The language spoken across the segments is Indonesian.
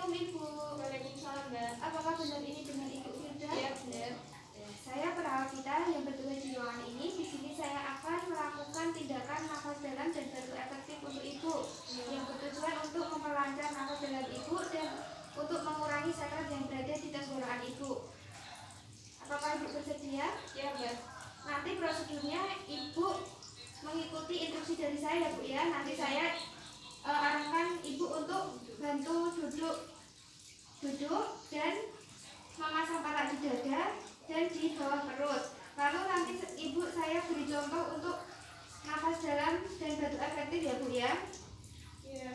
Assalamualaikum Ibu. Waalaikumsalam, Mbak. Apakah benar ini dengan Ibu Firda? Iya, benar. Saya perawat kita yang bertugas di ruangan ini. Di sini saya akan melakukan tindakan nafas dalam dan batu efektif untuk Ibu, yang bertujuan untuk memperlancar nafas dalam Ibu dan untuk mengurangi syarat yang berada di tenggorokan Ibu. Apakah Ibu bersedia? Iya, Mbak. Nanti prosedurnya Ibu mengikuti instruksi dari saya ya Bu ya. Nanti saya arahkan Ibu untuk bantu duduk dan memasang palat di dada dan di bawah perut. Lalu nanti Ibu saya beri contoh untuk nafas dalam dan batu efektif ya Bu ya. Iya.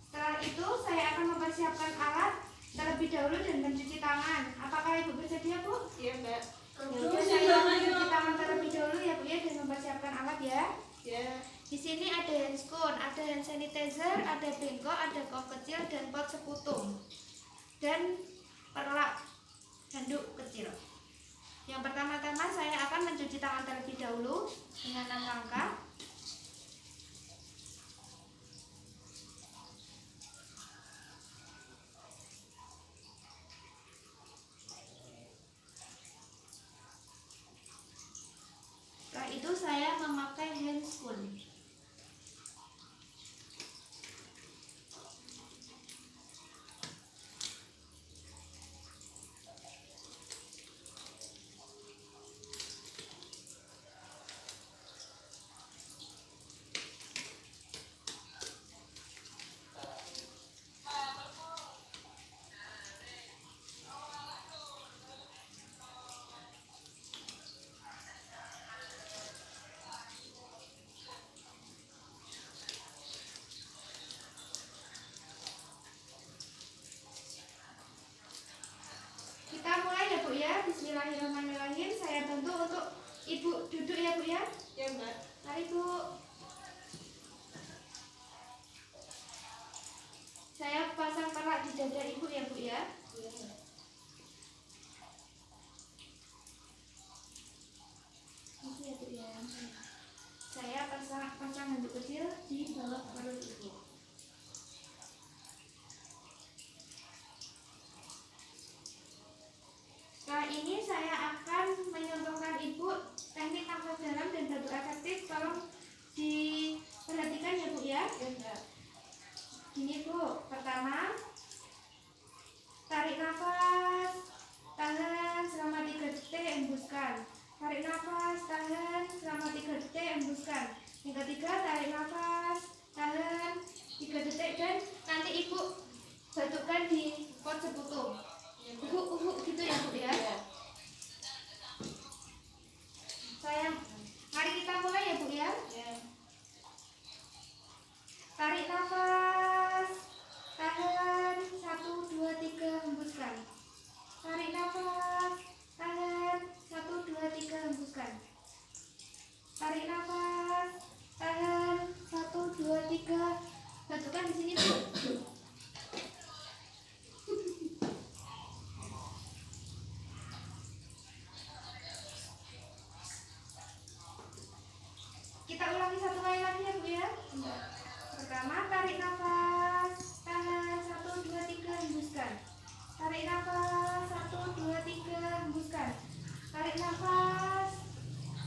Setelah itu saya akan mempersiapkan alat terlebih dahulu dan mencuci tangan. Apakah Ibu bersedia Bu? Iya, Mbak. Ya, saya mencuci tangan terlebih dahulu ya Bu ya dan mempersiapkan alat ya. Iya. Di sini ada handscoon, ada hand sanitizer, ada bengkok, ada kop kecil dan pot seputum dan perlak handuk kecil. Yang pertama-tama saya akan mencuci tangan terlebih dahulu dengan 6 langkah. Setelah itu saya memakai handscoon. Kita mulai ya Bu ya. Bismillahirrahmanirrahim. Saya bantu untuk Ibu duduk ya Bu ya. Iya, Mbak. Mari Bu. Saya pasang perlak di dada Ibu ya Bu ya. Iya, Mbak. Ini ya Bu ya. Saya pasang handuk kecil di bawah perut Ibu. Setelah ini saya akan menyontohkan Ibu teknik nafas dalam dan batu efektif. Tolong diperhatikan ya Bu ya. Iya, Mbak. Gini Bu, pertama tarik nafas, tahan selama 3 detik, hembuskan. Tarik nafas, tahan selama 3 detik, hembuskan. Yang ketiga tarik nafas, tahan 3 detik dan nanti Ibu batukkan di pot seputum. Gitu ya Bu ya. Iya. Mari kita mulai ya Bu ya. Iya. Tarik nafas, tahan 1, 2, 3, hembuskan. Tarik nafas, tahan 1, 2, 3, hembuskan. Tarik nafas, tahan 1, 2, 3. Batukkan di sini Bu. Kita ulangi satu kali lagi ya Bu ya. Pertama tarik nafas, tahan 1, 2, 3, hembuskan. Tarik nafas 1, 2, 3, hembuskan. Tarik nafas,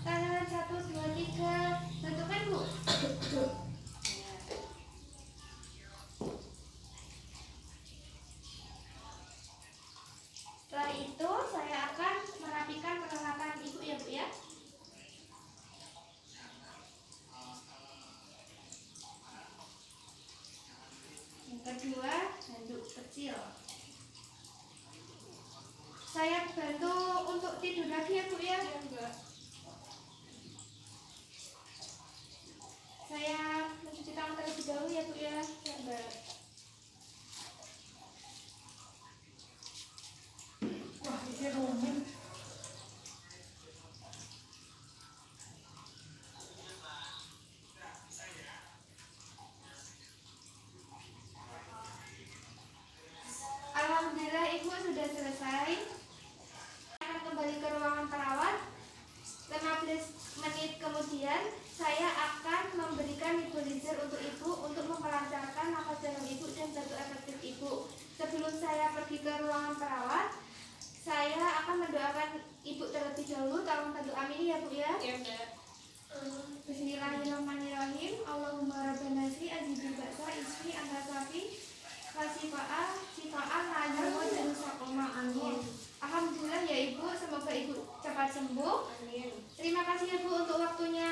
tahan 1, 2, 3. Batukkan Bu. Setelah itu saya akan merapikan peralatan Ibu ya Bu ya. Yang kedua, handuk kecil. Saya bantu untuk tidur lagi ya Bu ya. Iya, Mbak. Saya mencuci tangan terlebih dahulu ya Bu ya. Iya, Mbak. Wah, ini rumit. Alhamdulillah Ibu sudah selesai. Akan kembali ke ruangan perawat. 15 menit kemudian saya akan memberikan nebulizer untuk Ibu untuk memperlancarkan nafas dalam Ibu dan batu efektif Ibu. Sebelum saya pergi ke ruangan perawat, saya akan mendoakan ibu terlebih dahulu. Tolong bantu amini ya bu ya. Iya, Mbak. Bismillahirrahmanirrahim. Allahumma rabbana si azibil ba'sa ismi anta safi wasifa'ah sifa'an najwa jerusakoma amin. Alhamdulillah ya ibu, semoga ibu cepat sembuh. Amin. Terima kasih ya bu untuk waktunya.